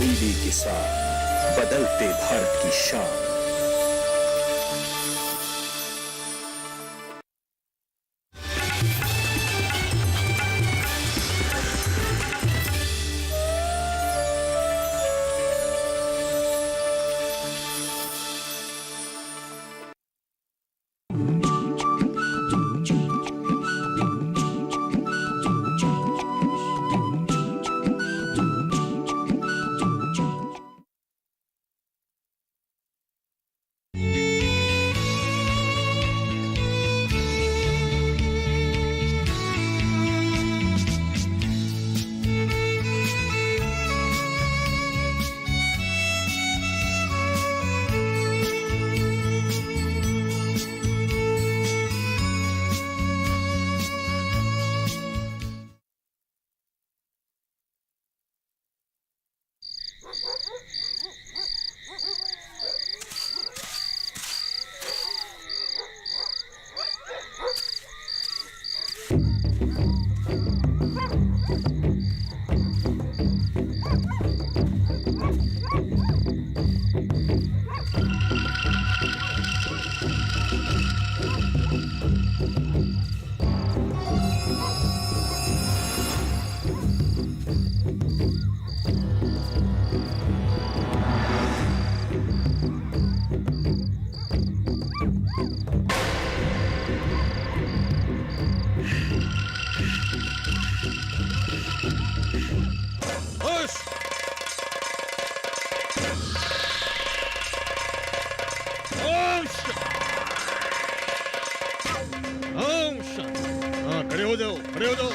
तब्दीली के साथ बदलते भारत की शान। खड़े हो जाओ, खड़े हो जाओ।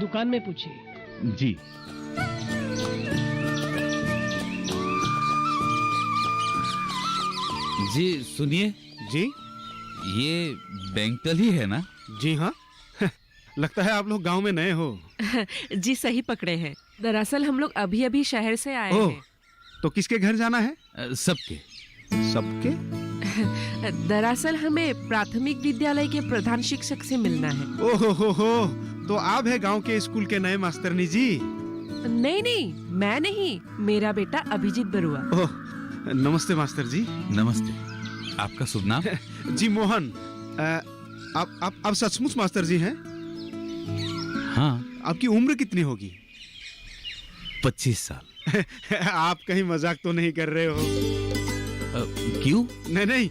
दुकान में पूछिए। जी। जी सुनिए जी, ये बैंकल ही है ना? जी हाँ। लगता है आप लोग गांव में नए हो। जी सही पकड़े हैं। दरअसल हम लोग अभी अभी शहर से आए हैं। तो किसके घर जाना है? सबके। सबके? दरअसल हमें प्राथमिक विद्यालय के प्रधान शिक्षक से मिलना है। ओहो हो, तो आप है गांव के स्कूल के नए मास्टरनी जी? नहीं नहीं, मैं नहीं, मेरा बेटा अभिजीत बरुआ। ओह, नमस्ते मास्टर जी। नमस्ते। आपका शुभ नाम? जी मोहन। आप सचमुच मास्टर जी हैं? हाँ। आपकी उम्र कितनी होगी? 25 साल। आप कहीं मजाक तो नहीं कर रहे हो? क्यों? नहीं,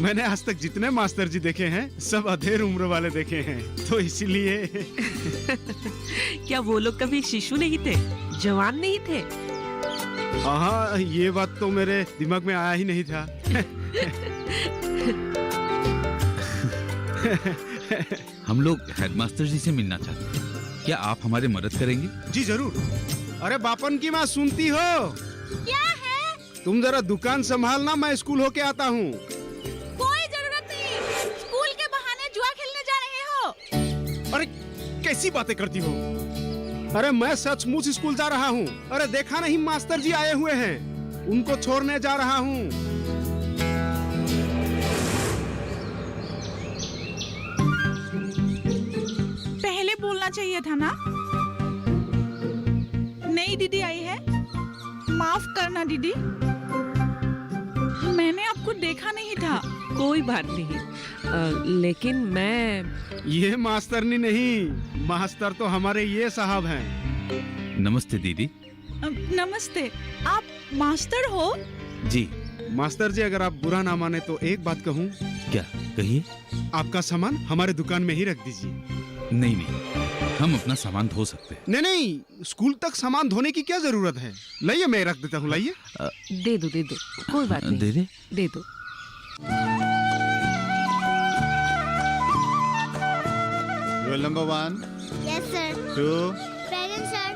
मैंने आज तक जितने मास्टर जी देखे हैं सब अधेड़ उम्र वाले देखे हैं, तो इसलिए। क्या वो लोग कभी शिशु नहीं थे, जवान नहीं थे? हाँ, ये बात तो मेरे दिमाग में आया ही नहीं था। हम लोग हेडमास्टर जी से मिलना चाहते हैं। क्या आप हमारी मदद करेंगे? जी जरूर। अरे बापन की माँ सुनती हो? क्या है? तुम जरा दुकान संभालना, मैं स्कूल होके आता हूँ। कोई जरूरत नहीं, स्कूल के बहाने जुआ खेलने जा रहे हो। अरे कैसी बातें करती हो? अरे मैं सचमुच स्कूल जा रहा हूँ। अरे देखा नहीं मास्टर जी आए हुए हैं, उनको छोड़ने जा रहा हूँ। पहले बोलना चाहिए था ना। नई दीदी आई है, माफ करना दीदी, मैंने आपको देखा नहीं था। कोई बात नहीं, लेकिन मैं। ये मास्टरनी नहीं, मास्टर तो हमारे ये साहब हैं। नमस्ते दीदी। नमस्ते, आप मास्टर हो? जी। मास्टर जी, अगर आप बुरा ना माने तो एक बात कहूँ? क्या? कहिए। आपका सामान हमारे दुकान में ही रख दीजिए। नहीं नहीं, हम अपना सामान धो सकते हैं। नहीं नहीं, स्कूल तक सामान धोने की क्या जरूरत है? लाइए, मैं रख देता हूँ, लाइए। दे दो, कोई बात नहीं। दे दे। दे दो। Roll number 1। Yes, sir. 2, Present, sir.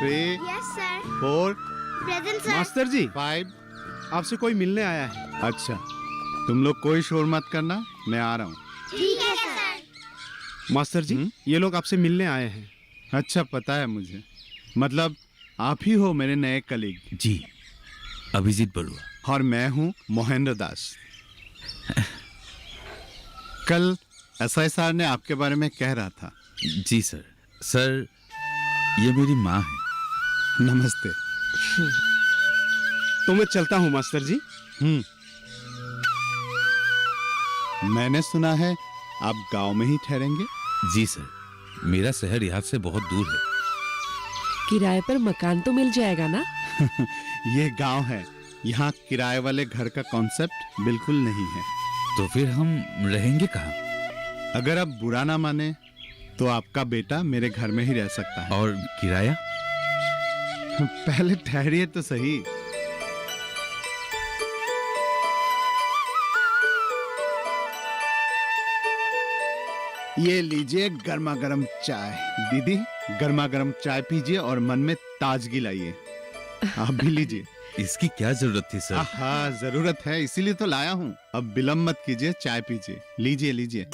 3, Yes, sir. 4, Present, sir. Master जी, 5। आपसे कोई मिलने आया है। अच्छा, तुम लोग कोई शोर मत करना, मैं आ रहा हूँ। ठीक है सर। मास्टर जी, ये लोग आपसे मिलने आए हैं। अच्छा, पता है मुझे। मतलब आप ही हो मेरे नए कलीग। जी, अभिजीत बड़ुआ। और मैं हूँ मोहेंद्र दास। कल एसआई सर ने आपके बारे में कह रहा था। जी सर। सर, ये मेरी माँ है। नमस्ते। तो मैं चलता हूँ मास्टर जी। मैंने सुना है आप गांव में ही ठहरेंगे। जी सर, मेरा शहर यहाँ से बहुत दूर है। किराए पर मकान तो मिल जाएगा ना? ये गांव है, यहाँ किराए वाले घर का कॉन्सेप्ट बिल्कुल नहीं है। तो फिर हम रहेंगे कहाँ? अगर आप बुरा ना माने तो आपका बेटा मेरे घर में ही रह सकता है। और किराया? पहले ठहरिए तो सही। ये लीजिए गर्मा गर्म चाय। दीदी, गर्मा गर्म चाय पीजिए और मन में ताजगी लाइए। आप भी लीजिए। इसकी क्या जरूरत थी सर? हाँ, जरूरत है, इसीलिए तो लाया हूँ। अब विलम्ब मत कीजिए, चाय पीजिए। लीजिए लीजिए।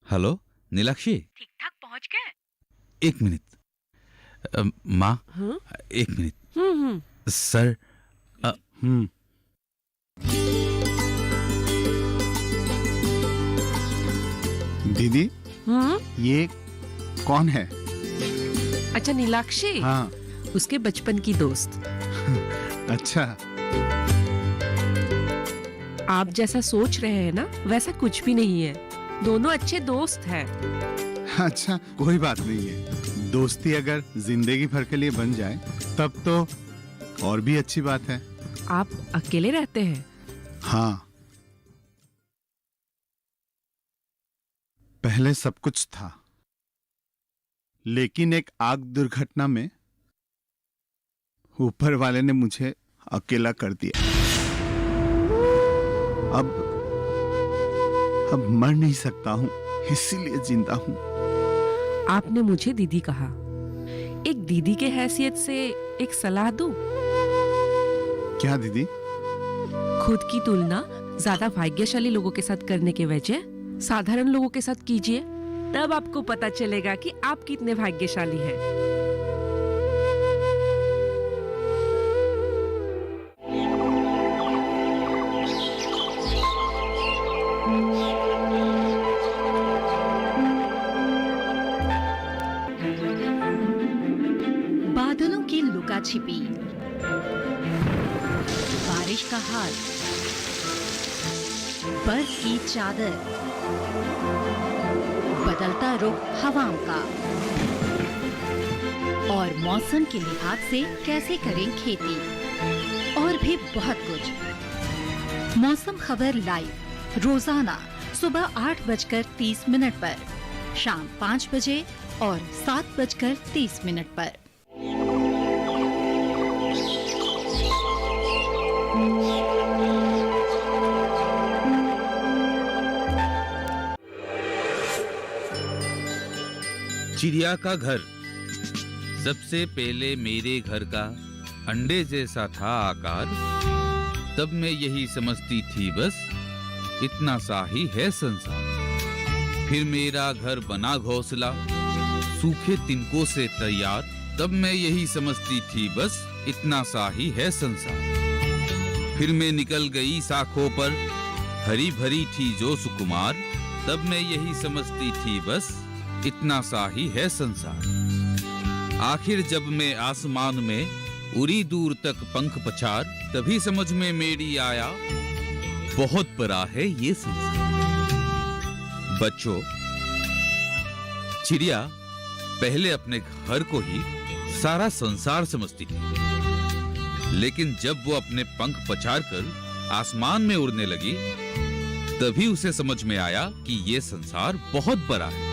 हेलो नीलाक्षी। ठीक ठाक पहुंच गए? एक मिनट। माँ, हाँ? एक मिनट। सर, दीदी, ये कौन है? अच्छा, नीलाक्षी। हाँ। उसके बचपन की दोस्त। अच्छा। आप जैसा सोच रहे हैं ना, वैसा कुछ भी नहीं है। दोनों अच्छे दोस्त हैं। अच्छा, कोई बात नहीं है। दोस्ती अगर जिंदगी भर के लिए बन जाए तब तो और भी अच्छी बात है। आप अकेले रहते हैं? हाँ, पहले सब कुछ था, लेकिन एक आग दुर्घटना में ऊपर वाले ने मुझे अकेला कर दिया। अब मर नहीं सकता हूँ, इसीलिए जिंदा हूँ। आपने मुझे दीदी कहा। एक दीदी के हैसियत से एक सलाह दूं? क्या दीदी? खुद की तुलना ज्यादा भाग्यशाली लोगों के साथ करने के वजह साधारण लोगों के साथ कीजिए, तब आपको पता चलेगा कि आप कितने भाग्यशाली हैं। बादलों की लुका छिपी, बारिश का हाल, बर्फ की चादर, बदलता रुख हवाओं का, और मौसम के लिहाज से कैसे करें खेती, और भी बहुत कुछ। मौसम खबर लाइव रोजाना सुबह 8:30 पर, शाम 5 बजे और 7:30 पर। चिड़िया का घर। सबसे पहले मेरे घर का अंडे जैसा था आकार, तब मैं यही समझती थी बस इतना सा ही है संसार। फिर मेरा घर बना घोंसला सूखे तिनकों से तैयार, तब मैं यही समझती थी बस इतना सा ही है संसार। फिर मैं निकल गई शाखों पर, हरी भरी थी जो सुकुमार, तब मैं यही समझती थी बस इतना सा ही है संसार। आखिर जब मैं आसमान में उड़ी दूर तक पंख पछार, तभी समझ में मेरी आया बहुत बड़ा है ये संसार। बच्चों, चिड़िया पहले अपने घर को ही सारा संसार समझती थी, लेकिन जब वो अपने पंख पछाड़ कर आसमान में उड़ने लगी, तभी उसे समझ में आया कि ये संसार बहुत बड़ा है।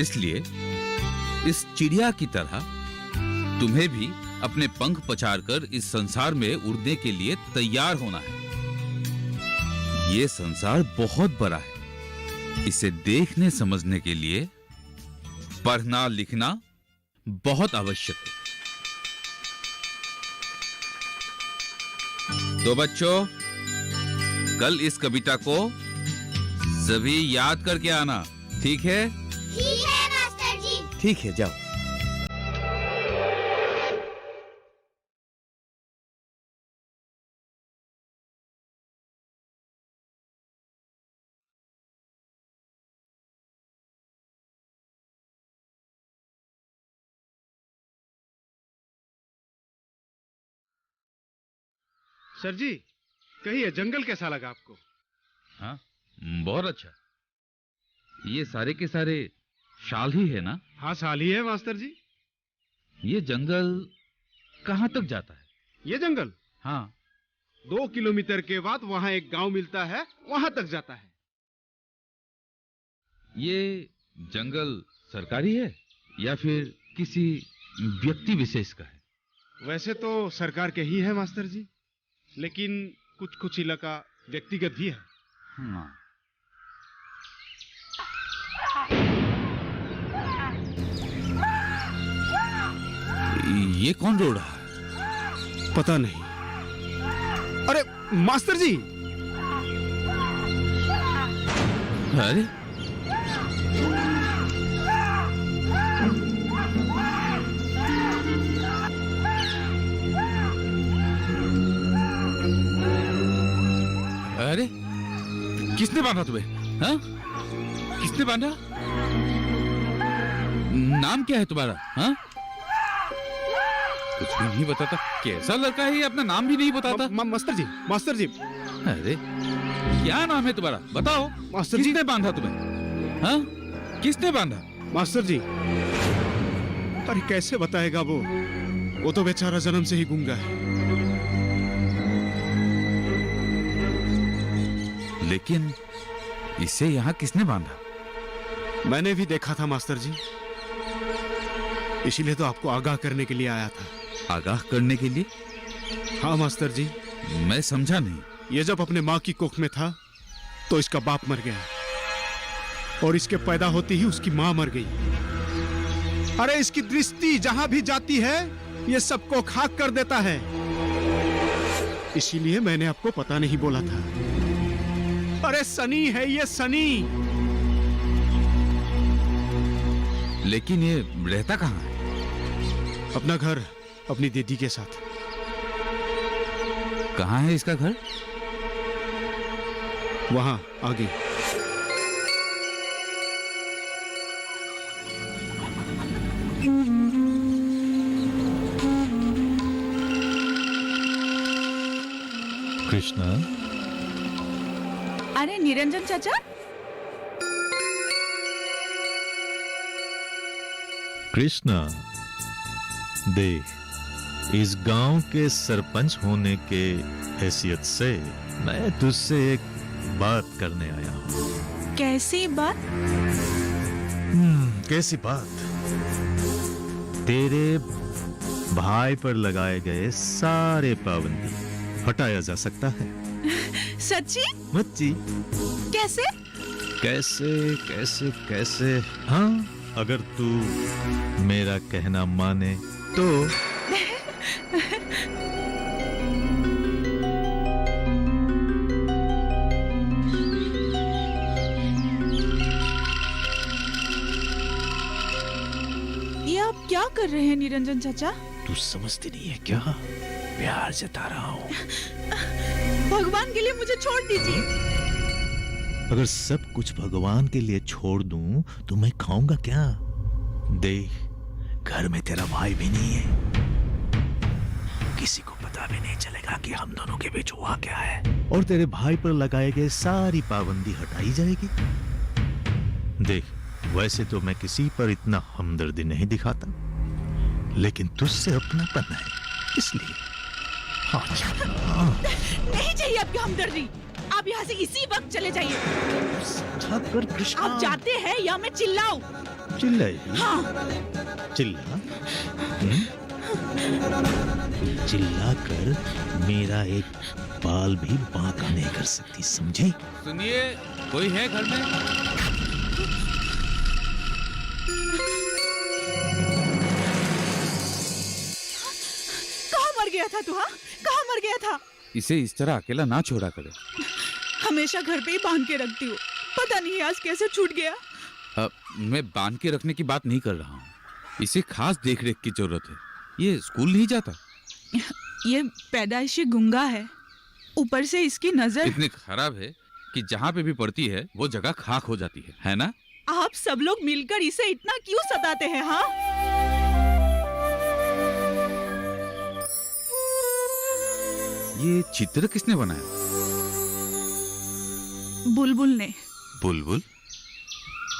इसलिए इस चिड़िया की तरह तुम्हें भी अपने पंख पछाड़कर इस संसार में उड़ने के लिए तैयार होना है। ये संसार बहुत बड़ा है। इसे देखने समझने के लिए पढ़ना लिखना बहुत आवश्यक है। तो बच्चों, कल इस कविता को सभी याद करके आना, ठीक है? ठीक है मास्टर जी। ठीक है, जाओ। सर जी, कहिए जंगल कैसा लगा आपको? हाँ, बहुत अच्छा। ये सारे के सारे शाल ही है ना? हाँ, साल ही है मास्टर जी। ये जंगल कहाँ तक जाता है? ये जंगल? हाँ। 2 किलोमीटर के बाद वहाँ एक गांव मिलता है, वहाँ तक जाता है। ये जंगल सरकारी है या फिर किसी व्यक्ति विशेष का है? वैसे तो सरकार के ही है मास्टर जी, लेकिन कुछ कुछ इलाका व्यक्तिगत भी है। हाँ। ये कौन रो रहा है? पता नहीं। अरे मास्टर जी! अरे अरे, किसने बांधा तुम्हें? हाँ? किसने बांधा? नाम क्या है तुम्हारा? हाँ? कुछ भी नहीं बताता। कैसा लड़का है ये, अपना नाम भी नहीं बताता। मास्टर जी, मास्टर जी। अरे, क्या नाम है तुम्हारा? बताओ। मास्टर जी। किसने बांधा तुम्हें? हाँ? किसने बांधा? मास्टर जी, अरे कैसे बताएगा वो तो बेचारा जन्म से ही गूंगा है। लेकिन इसे यहाँ किसने बांधा? मैंने भी देखा था मास्टर जी, इसीलिए तो आपको आगाह करने के लिए आया था। आगाह करने के लिए? हाँ मास्टर जी। मैं समझा नहीं। ये जब अपने माँ की कोख में था तो इसका बाप मर गया और इसके पैदा होते ही उसकी माँ मर गई। अरे इसकी दृष्टि जहां भी जाती है ये सबको खाक कर देता है, इसीलिए मैंने आपको पता नहीं बोला था। अरे सनी है ये, सनी। लेकिन ये रहता कहाँ है? अपना घर अपनी दीदी के साथ। कहाँ है इसका घर? वहां आगे। कृष्णा। अरे निरंजन चाचा। कृष्णा, देख, इस गांव के सरपंच होने के हैसियत से मैं तुझसे एक बात करने आया हूँ। कैसी बात? कैसी बात? तेरे भाई पर लगाए गए सारे पाबंदी हटाया जा सकता है। सच्ची? मच्ची। कैसे? कैसे कैसे कैसे? हाँ, अगर तू मेरा कहना माने तो। ये आप क्या कर रहे हैं निरंजन चाचा? तू समझती नहीं है क्या? प्यार जता रहा हूँ। भगवान के लिए मुझे छोड़ दीजिए। अगर सब कुछ भगवान के लिए छोड़ दूं तो मैं खाऊंगा क्या? देख, घर में तेरा भाई भी नहीं है, किसी को पता भी नहीं चलेगा कि हम दोनों के बीच हुआ क्या है, और तेरे भाई पर लगाए गए सारी पाबंदी हटाई जाएगी। देख, वैसे तो मैं किसी पर इतना हमदर्दी नहीं दिखाता, लेकिन तुझसे अपनापन है, इसलिए। हाँ, नहीं चाहिए आपकी हमदर्दी। आप यहाँ से इसी वक्त चले जाइए। आप जाते हैं या मैं चिल्लाऊं? चिल्लाई? हाँ। चिल्ला? चिल्लाकर मेरा एक बाल भी बांका नहीं कर सकती, समझे? सुनिए, कोई है घर में? कहाँ मर गया था तू? हाँ, कहाँ मर गया था? इसे इस तरह अकेला ना छोड़ा करे। हमेशा घर पे ही बांध के रखती हूँ, पता नहीं आज कैसे छूट गया। मैं बांध के रखने की बात नहीं कर रहा हूँ, इसे खास देखरेख की जरूरत है। ये स्कूल नहीं जाता। ये पैदाइशी गूंगा है, ऊपर से इसकी नजर इतनी खराब है कि जहाँ पे भी पड़ती है वो जगह खाक हो जाती है ना? आप सब लोग मिलकर इसे इतना क्यों सताते हैं? हाँ, ये चित्र किसने बनाया? बुलबुल ने। बुलबुल?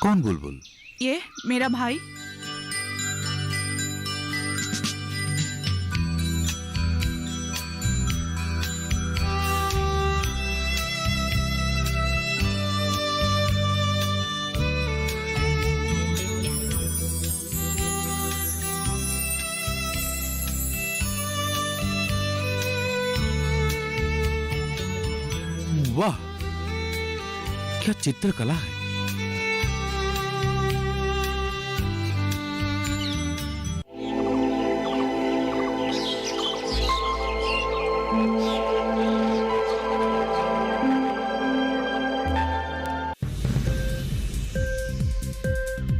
कौन बुलबुल? ये मेरा भाई। वाह, क्या चित्रकला है।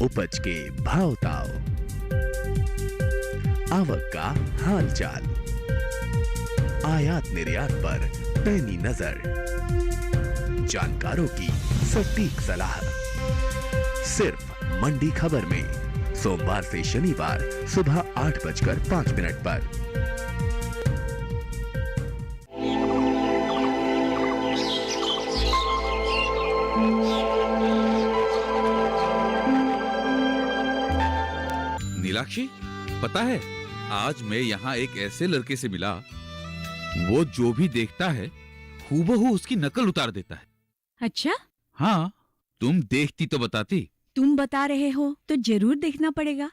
उपज के भाव ताव, आवक का हाल चाल, आयात निर्यात पर पैनी नजर, जानकारों की सटीक सलाह, सिर्फ मंडी खबर में सोमवार से शनिवार सुबह 8:05 पर। नीलाक्षी, पता है आज मैं यहाँ एक ऐसे लड़के से मिला, वो जो भी देखता है हूबहू उसकी नकल उतार देता है। अच्छा, हाँ, तुम देखती तो बताती। तुम बता रहे हो तो जरूर देखना पड़ेगा।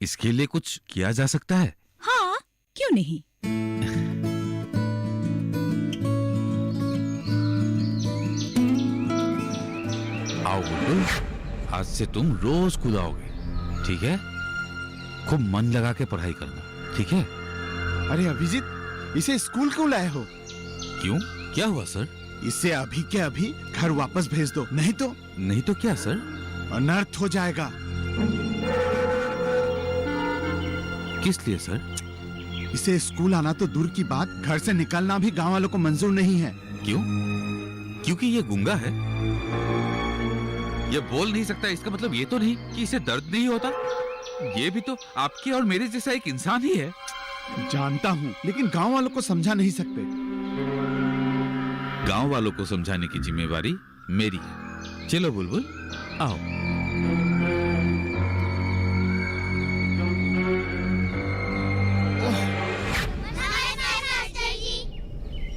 इसके लिए कुछ किया जा सकता है? हाँ, क्यों नहीं। आओ बुलबुल, आज से तुम रोज खुद आओगे, ठीक है? खूब मन लगा के पढ़ाई करना, ठीक है? अरे अभिजीत, इसे स्कूल क्यों लाए हो? क्यों, क्या हुआ सर? इसे अभी के अभी घर वापस भेज दो, नहीं तो क्या सर? अनर्थ हो जाएगा। किस लिए सर? इसे स्कूल आना तो दूर की बात, घर से निकलना भी गांव वालों को मंजूर नहीं है। क्यों? क्योंकि ये गूंगा है? ये बोल नहीं सकता, इसका मतलब ये तो नहीं कि इसे दर्द नहीं होता। ये भी तो आपके और मेरे जैसा एक इंसान ही है। जानता हूँ, लेकिन गांव वालों को समझा नहीं सकते। गांव वालों को समझाने की जिम्मेवारी मेरी है। चलो बुलबुल, आओ।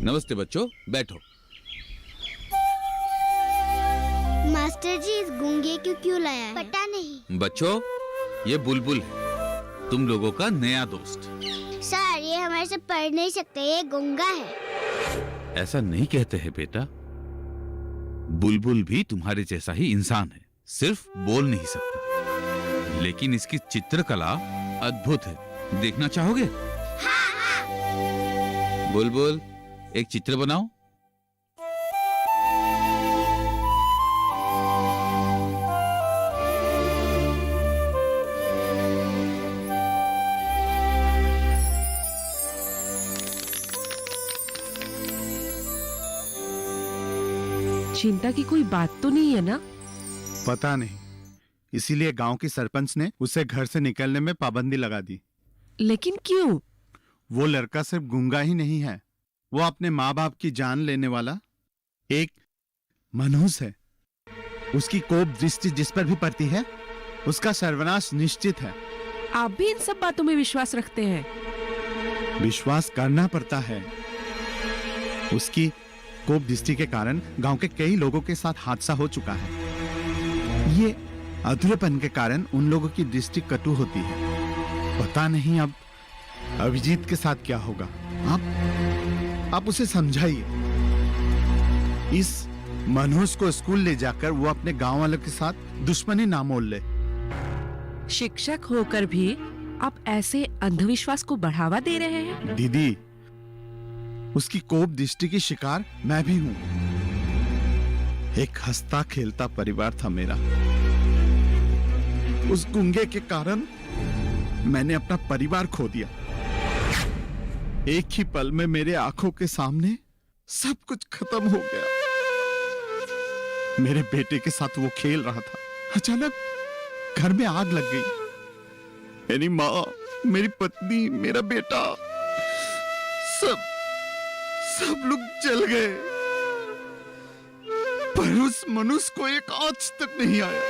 नमस्ते बच्चों, बैठो। मास्टर जी, इस गूंगे को क्यों लाया है? पता नहीं। बच्चों, ये बुलबुल है, तुम लोगों का नया दोस्त। सर, ये हमारे से पढ़ नहीं सकते, ये गूंगा है। ऐसा नहीं कहते हैं बेटा, बुलबुल भी तुम्हारे जैसा ही इंसान है, सिर्फ बोल नहीं सकता। लेकिन इसकी चित्रकला अद्भुत है, देखना चाहोगे? हाँ, हाँ। बुलबुल, एक चित्र बनाओ। चिंता की कोई बात तो नहीं है ना? पता नहीं, इसीलिए गांव की सरपंच ने उसे घर से निकलने में पाबंदी लगा दी। लेकिन क्यों? वो लड़का सिर्फ गूंगा ही नहीं है, वो अपने माँ बाप की जान लेने वाला एक मनहूस है। उसकी कोप दृष्टि जिस पर भी पड़ती है, उसका सर्वनाश निश्चित है। आप भी इन सब बातों में विश्वास रखते हैं? विश्वास करना पड़ता है। उसकी कोप दृष्टि के कारण गांव के कई लोगों के साथ हादसा हो चुका है। ये अधूरेपन के कारण उन लोगों की दृष्टि कटु होती है। पता नहीं अब अभिजीत के साथ क्या होगा। आप उसे समझाइए। इस मनोज को स्कूल ले जाकर वो अपने गांव वालों के साथ दुश्मनी ना मोल ले। शिक्षक होकर भी आप ऐसे अंधविश्वास को बढ़ावा दे रहे हैं। दीदी, उसकी कोप दृष्टि की शिकार मैं भी हूं। एक हंसता खेलता परिवार था मेरा। उस गुंगे के कारण मैंने अपना परिवार खो दिया। एक ही पल में मेरे आंखों के सामने सब कुछ खत्म हो गया। मेरे बेटे के साथ वो खेल रहा था, अचानक घर में आग लग गई। मेरी माँ, मेरी पत्नी, मेरा बेटा, सब लोग जल गए, पर उस मनुष्य को एक आंच तक नहीं आया।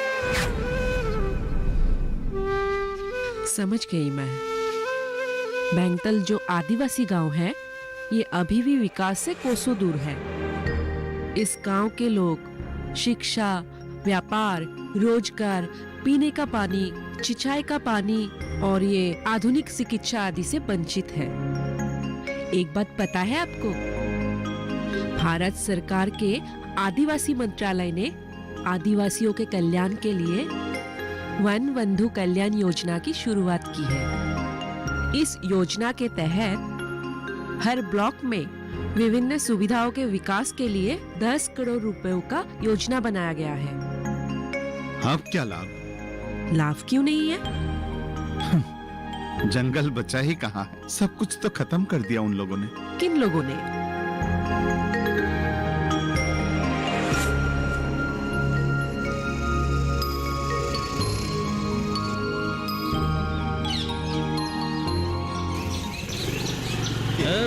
समझ गई मैं। बैंगतल जो आदिवासी गांव है, ये अभी भी विकास से कोसों दूर है। इस गांव के लोग शिक्षा, व्यापार, रोजगार, पीने का पानी, सिंचाई का पानी और ये आधुनिक चिकित्सा आदि से वंचित है। एक बात पता है आपको? भारत सरकार के आदिवासी मंत्रालय ने आदिवासियों के कल्याण के लिए वन बंधु कल्याण योजना की शुरुआत की है। इस योजना के तहत हर ब्लॉक में विभिन्न सुविधाओं के विकास के लिए 10 करोड़ रुपयों का योजना बनाया गया है। अब क्या लाभ? लाभ क्यों नहीं है? जंगल बचा ही कहाँ है? सब कुछ तो खत्म कर दिया उन लोगों ने। किन लोगों ने?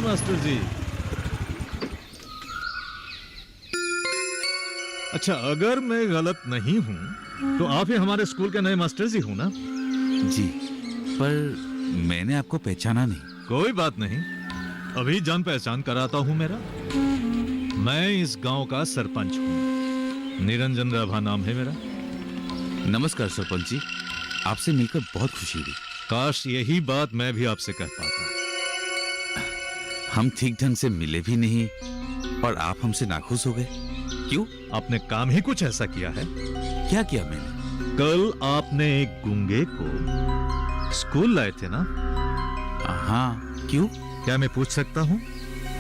मास्टर जी। अच्छा, अगर मैं गलत नहीं हूं तो आप ही हमारे स्कूल के नए मास्टर जी हो ना? जी, पर मैंने आपको पहचाना नहीं। कोई बात नहीं, अभी जान पहचान कराता हूं मेरा। मैं इस गांव का सरपंच हूं। निरंजन राभा नाम है मेरा। नमस्कार सरपंच जी, आपसे मिलकर बहुत खुशी हुई। काश यही बात मैं भी आपसे कह पाता। हम ठीक ढंग से मिले भी नहीं और आप हमसे नाखुश हो गए। क्यों? आपने काम ही कुछ ऐसा किया है। क्या किया मैंने? कल आपने एक गूंगे को स्कूल लाए थे ना? हाँ, क्यों? क्या मैं पूछ सकता हूँ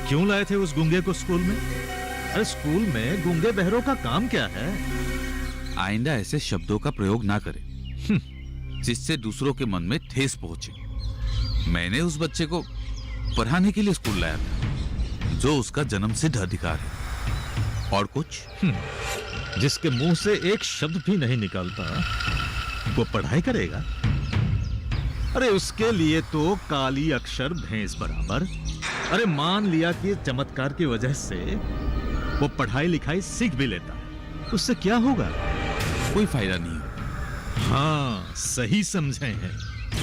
क्यों लाए थे उस गूंगे को स्कूल में? अरे स्कूल में गूंगे बहरों का काम क्या है? आइंदा ऐसे शब्दों का प्रयोग ना करें जिससे दूसरों के मन में ठेस पहुंचे। मैंने उस बच्चे को पढ़ाने के लिए स्कूल लाया था, जो उसका जन्मसिद्ध अधिकार है। और कुछ? जिसके मुंह से एक शब्द भी नहीं निकलता वो पढ़ाई करेगा? अरे उसके लिए तो काली अक्षर भैंस बराबर। अरे मान लिया कि चमत्कार की वजह से वो पढ़ाई लिखाई सीख भी लेता है, उससे क्या होगा? कोई फायदा नहीं होगा। हाँ, सही समझे हैं।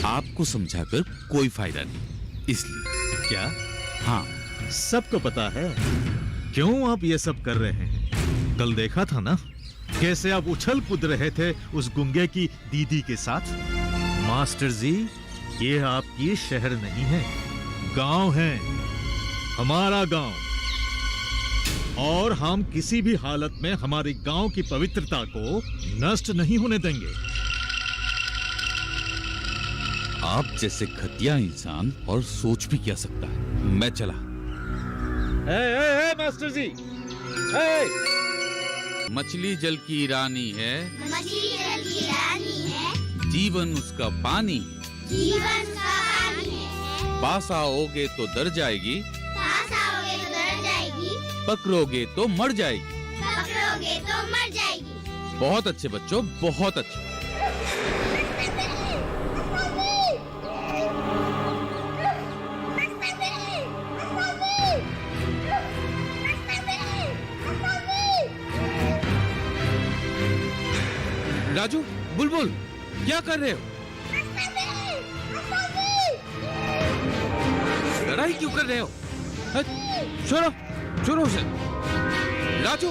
आपको समझाकर कोई फायदा नहीं, इसलिए। क्या? हाँ, सबको पता है क्यों आप ये सब कर रहे हैं। कल देखा था ना कैसे आप उछल कूद रहे थे उस गुंगे की दीदी के साथ। मास्टर जी, ये आपकी शहर नहीं है, गांव है, हमारा गांव। और हम किसी भी हालत में हमारे गांव की पवित्रता को नष्ट नहीं होने देंगे। आप जैसे घटिया इंसान और सोच भी क्या सकता है। मैं चला। मास्टर जी, मछली जल की रानी है, मछली जल की रानी है, जीवन उसका पानी, जीवन का पानी है। पास आओगे तो डर जाएगी, पास आओगे तो डर जाएगी, पकड़ोगे तो मर जाएगी। पकड़ोगे तो मर जाएगी। बहुत अच्छे बच्चों, बहुत अच्छे। राजू, बुलबुल, क्या कर रहे हो? लड़ाई क्यों कर रहे हो? छोड़ो, छोड़ो उसे। राजू,